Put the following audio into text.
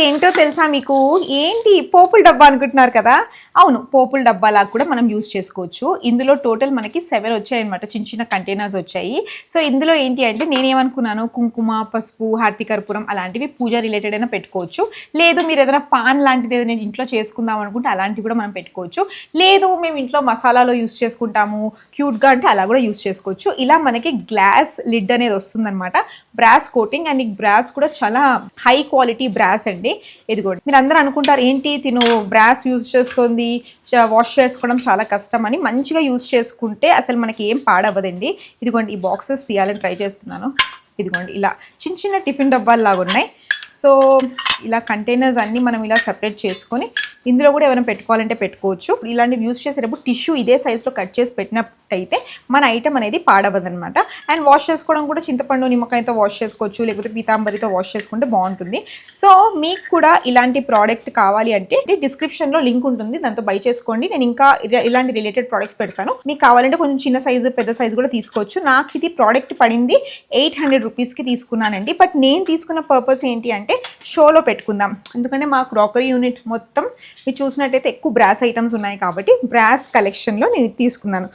ఇదేంటో తెలుసా మీకు? ఏంటి పోపుల డబ్బా అనుకుంటున్నారు కదా? అవును, పోపుల డబ్బాలా కూడా మనం యూజ్ చేసుకోవచ్చు. ఇందులో టోటల్ మనకి 7 వచ్చాయన్నమాట. చిన్న చిన్న కంటైనర్స్ వచ్చాయి. సో ఇందులో ఏంటి అంటే నేనేమనుకున్నాను, కుంకుమ, పసుపు, హారతి కర్పూరం అలాంటివి పూజ రిలేటెడ్ అయినా పెట్టుకోవచ్చు. లేదు మీరు ఏదైనా పాన్ లాంటిది ఏదైనా ఇంట్లో చేసుకుందాం అనుకుంటే అలాంటివి కూడా మనం పెట్టుకోవచ్చు. లేదు మేము ఇంట్లో మసాలాలో యూజ్ చేసుకుంటాము క్యూట్గా అంటే అలా కూడా యూజ్ చేసుకోవచ్చు. ఇలా మనకి గ్లాస్ లిడ్ అనేది వస్తుందన్నమాట. బ్రాస్ కోటింగ్ అండ్ ఈ బ్రాస్ కూడా చాలా హై క్వాలిటీ బ్రాస్ అండి. ఇదిగోండి, మీరు అందరూ అనుకుంటారు ఏంటి తిను బ్రాస్ యూజ్ చేస్తుంది, వాష్ చేసుకోవడం చాలా కష్టం అని. మంచిగా యూజ్ చేసుకుంటే అసలు మనకి ఏం పాడవ్వదండి. ఇదిగోండి, ఈ బాక్సెస్ తీయాలని ట్రై చేస్తున్నాను. ఇదిగోండి, ఇలా చిన్న చిన్న టిఫిన్ డబ్బాలు లాగా ఉన్నాయి. సో ఇలా కంటైనర్స్ అన్నీ మనం ఇలా సెపరేట్ చేసుకొని ఇందులో కూడా ఏమైనా పెట్టుకోవాలంటే పెట్టుకోవచ్చు. ఇలాంటివి యూజ్ చేసేటప్పుడు టిష్యూ ఇదే సైజులో కట్ చేసి పెట్టినట్టయితే మన ఐటమ్ అనేది పాడవదనమాట. అండ్ వాష్ చేసుకోవడం కూడా చింతపండు నిమ్మకాయతో వాష్ చేసుకోవచ్చు, లేకపోతే పీతాంబరితో వాష్ చేసుకుంటే బాగుంటుంది. సో మీకు కూడా ఇలాంటి ప్రోడక్ట్ కావాలి అంటే డిస్క్రిప్షన్లో లింక్ ఉంటుంది, దాంతో బై చేసుకోండి. నేను ఇంకా ఇలాంటి రిలేటెడ్ ప్రోడక్ట్స్ పెడతాను. మీకు కావాలంటే కొంచెం చిన్న సైజు పెద్ద సైజు కూడా తీసుకోవచ్చు. నాకు ఇది ప్రోడక్ట్ పడింది 800 రూపీస్కి తీసుకున్నానండి. బట్ నేను తీసుకున్న పర్పస్ ఏంటి అంటే షోలో పెట్టుకుందాం, ఎందుకంటే మా క్రాకరీ యూనిట్ మొత్తం మీరు చూసినట్టయితే ఎక్కువ బ్రాస్ ఐటమ్స్ ఉన్నాయి కాబట్టి బ్రాస్ కలెక్షన్లో నేను తీసుకున్నాను.